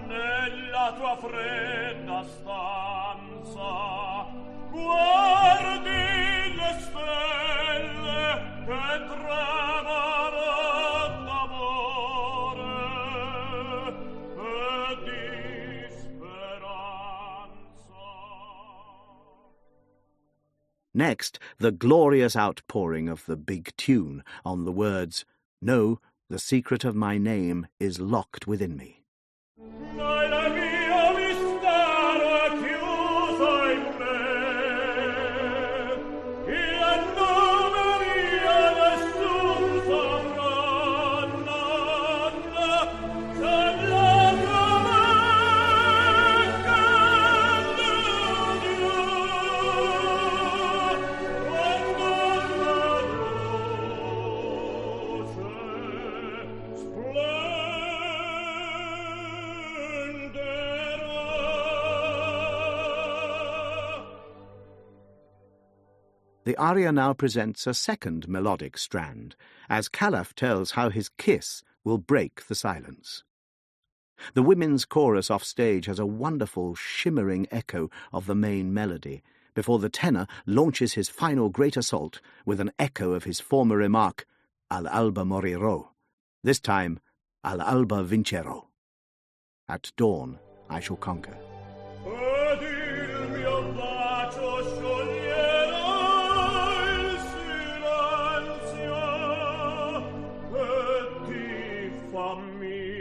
nella tua fredda stanza, guardi le stelle che tremano d'amore e di speranza.
Next, the glorious outpouring of the big tune on the words, "No, the secret of my name is locked within me."
La mia mistero è chiuso in me, il nome mio nessun saprà, se la tua manca d'odio, quando la luce
The aria now presents a second melodic strand, as Calaf tells how his kiss will break the silence. The women's chorus off stage has a wonderful, shimmering echo of the main melody, before the tenor launches his final great assault with an echo of his former remark, "All'alba morirò," this time, "All'alba vincerò." At dawn I shall conquer.
ed il mio bacio scioglierà il silenzio e ti fa mia.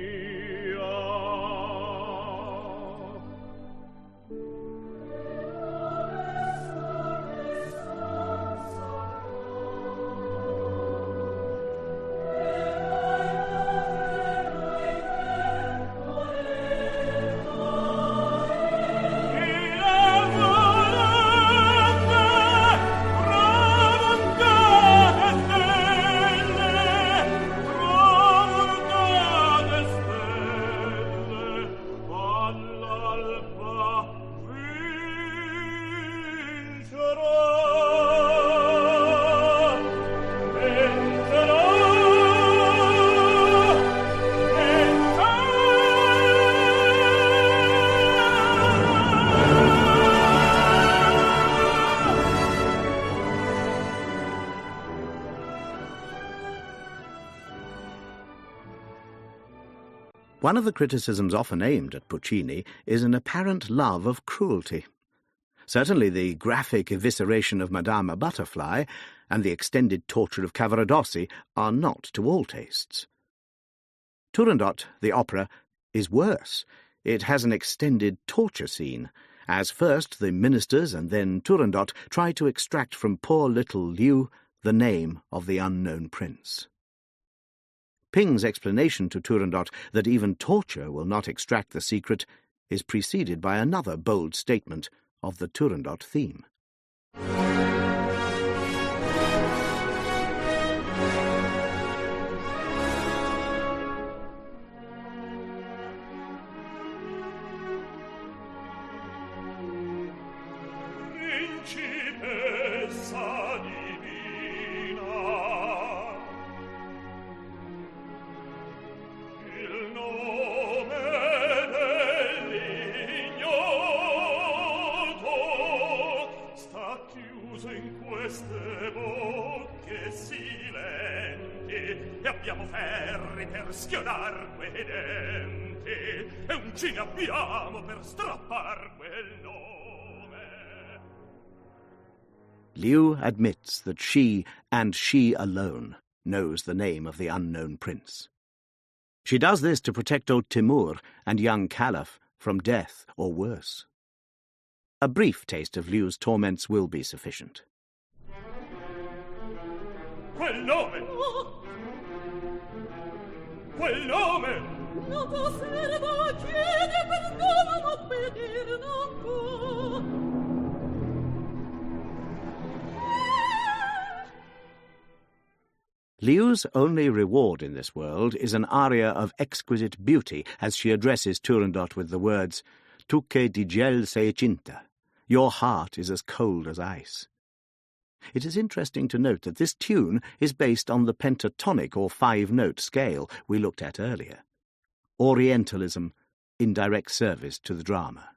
One of the criticisms often aimed at Puccini is an apparent love of cruelty. Certainly the graphic evisceration of Madama Butterfly and the extended torture of Cavaradossi are not to all tastes. Turandot, the opera, is worse. It has an extended torture scene, as first the ministers and then Turandot try to extract from poor little Liu the name of the unknown prince. Ping's explanation to Turandot that even torture will not extract the secret is preceded by another bold statement of the Turandot theme. Liu admits that she, and she alone, knows the name of the unknown prince. She does this to protect old Timur and young Caliph from death or worse. A brief taste of Liu's torments will be sufficient.
Quel nome! Quel nome! Non t'osserva, chiede perdono, ma pedir non può.
Liu's only reward in this world is an aria of exquisite beauty as she addresses Turandot with the words, "Tu che di gel sei cinta," your heart is as cold as ice. It is interesting to note that this tune is based on the pentatonic or five-note scale we looked at earlier. Orientalism in direct service to the drama.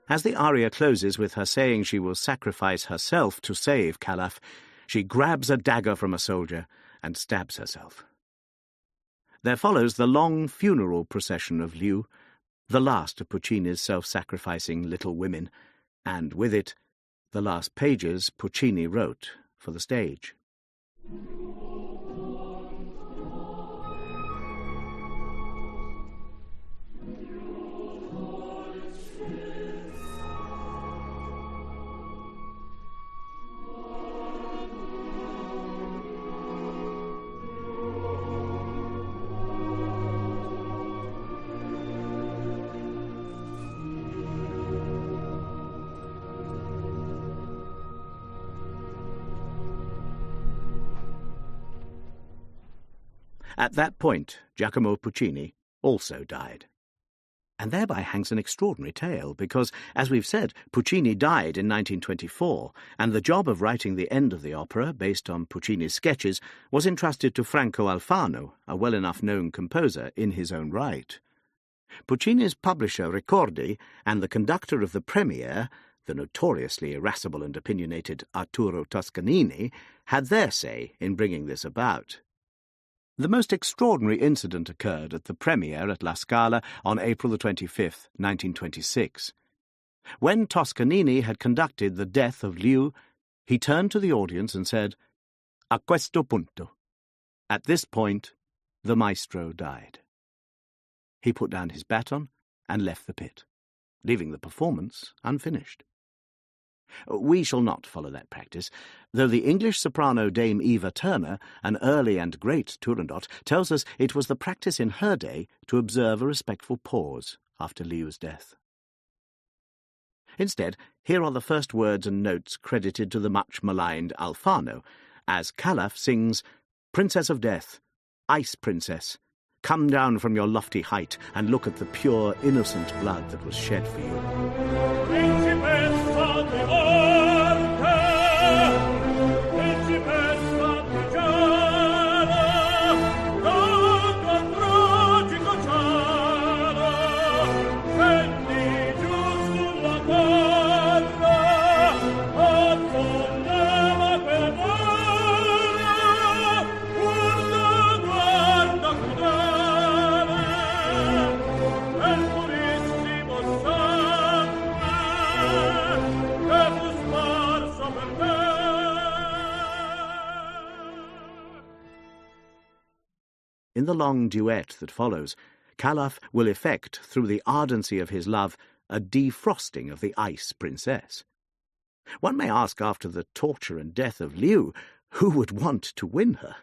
As the aria closes with her saying she will sacrifice herself to save Caliph, she grabs a dagger from a soldier and stabs herself. There follows the long funeral procession of Liu, the last of Puccini's self-sacrificing Little Women, and with it, the last pages Puccini wrote for the stage. At that point, Giacomo Puccini also died. And thereby hangs an extraordinary tale, because, as we've said, Puccini died in 1924, and the job of writing the end of the opera, based on Puccini's sketches, was entrusted to Franco Alfano, a well-enough known composer in his own right. Puccini's publisher, Ricordi, and the conductor of the premiere, the notoriously irascible and opinionated Arturo Toscanini, had their say in bringing this about. The most extraordinary incident occurred at the premiere at La Scala on April the 25th, 1926. When Toscanini had conducted the death of Liu, he turned to the audience and said, "A questo punto." At this point, the maestro died. He put down his baton and left the pit, leaving the performance unfinished. We shall not follow that practice, though the English soprano Dame Eva Turner, an early and great Turandot, tells us it was the practice in her day to observe a respectful pause after Liu's death. Instead, here are the first words and notes credited to the much-maligned Alfano, as Caliph sings, "Princess of Death, Ice Princess, come down from your lofty height and look at the pure, innocent blood that was shed for you."
Principessa di morte, principessa di gelo,
in the long duet that follows, Calaf will effect, through the ardency of his love, a defrosting of the ice princess. One may ask, after the torture and death of Liu, who would want to win her?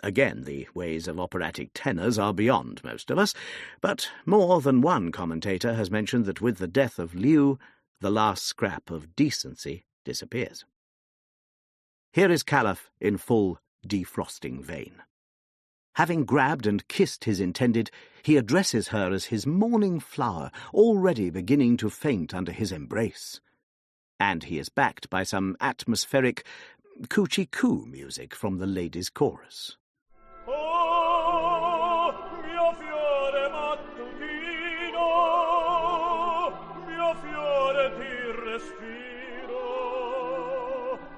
Again, the ways of operatic tenors are beyond most of us, but more than one commentator has mentioned that with the death of Liu, the last scrap of decency disappears. Here is Calaf in full defrosting vein. Having grabbed and kissed his intended, he addresses her as his morning flower, already beginning to faint under his embrace. And he is backed by some atmospheric coochie-coo music from the ladies' chorus.
Oh, mio fiore mattutino, mio fiore ti respiro,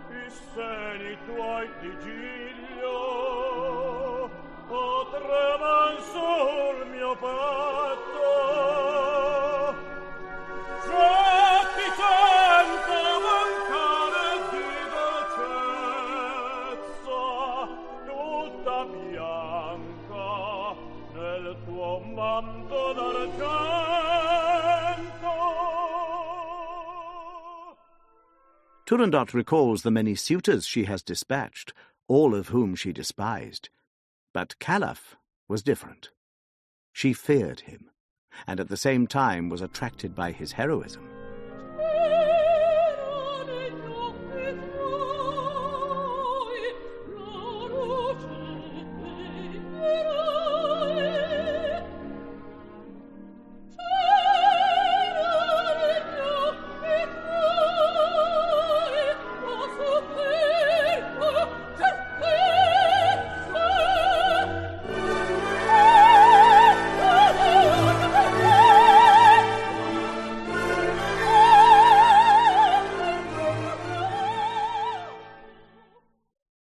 i seni tuoi di giglio, treman sul mio petto, se ti sento mancare di dolcezza, tutta bianca nel tuo manto d'argento.
Turandot recalls the many suitors she has dispatched, all of whom she despised. But Calaf was different. She feared him, and at the same time was attracted by his heroism.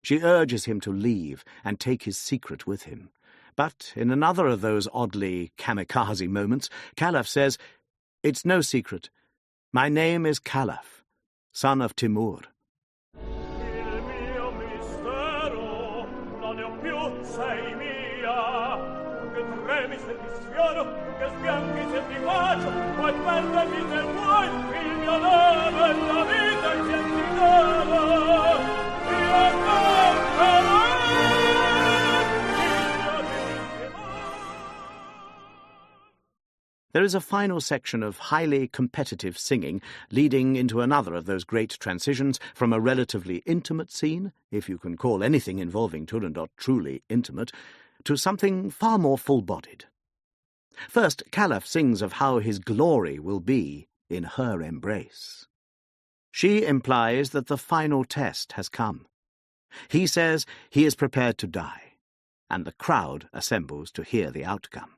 She urges him to leave and take his secret with him. But in another of those oddly kamikaze moments, Calaf says, "It's no secret. My name is Calaf, son of Timur."
Il mio mistero non è più sei mia, che tremi se ti sfioro, che sbianchi se ti bacio, puoi perdermi se vuoi, il mio nome è la vita e sentitela.
There is a final section of highly competitive singing leading into another of those great transitions from a relatively intimate scene, if you can call anything involving Turandot truly intimate, to something far more full-bodied. First, Calaf sings of how his glory will be in her embrace. She implies that the final test has come. He says he is prepared to die, and the crowd assembles to hear the outcome.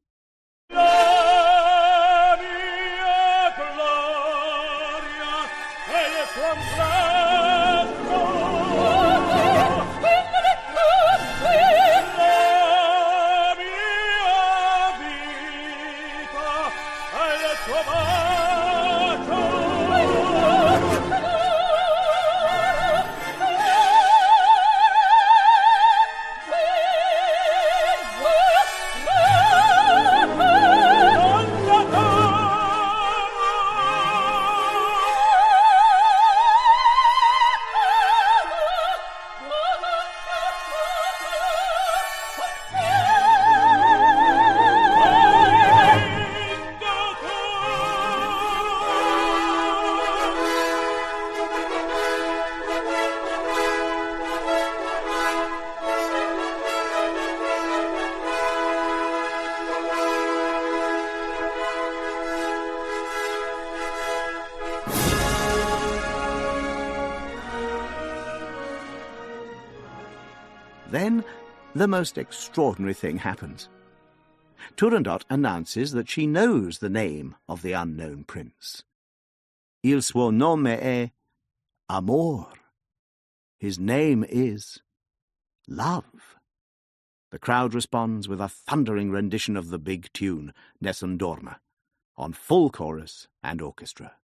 Then the most extraordinary thing happens. Turandot announces that she knows the name of the unknown prince. Il suo nome è Amor. His name is Love. The crowd responds with a thundering rendition of the big tune, Nessun Dorma, on full chorus and orchestra.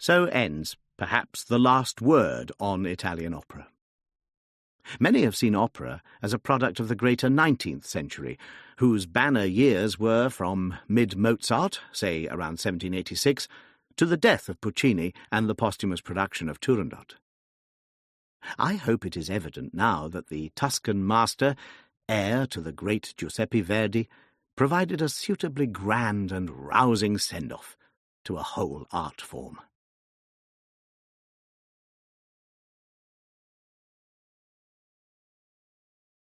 So ends, perhaps, the last word on Italian opera. Many have seen opera as a product of the greater 19th century, whose banner years were from mid-Mozart, say around 1786, to the death of Puccini and the posthumous production of Turandot. I hope it is evident now that the Tuscan master, heir to the great Giuseppe Verdi, provided a suitably grand and rousing send-off to a whole art form.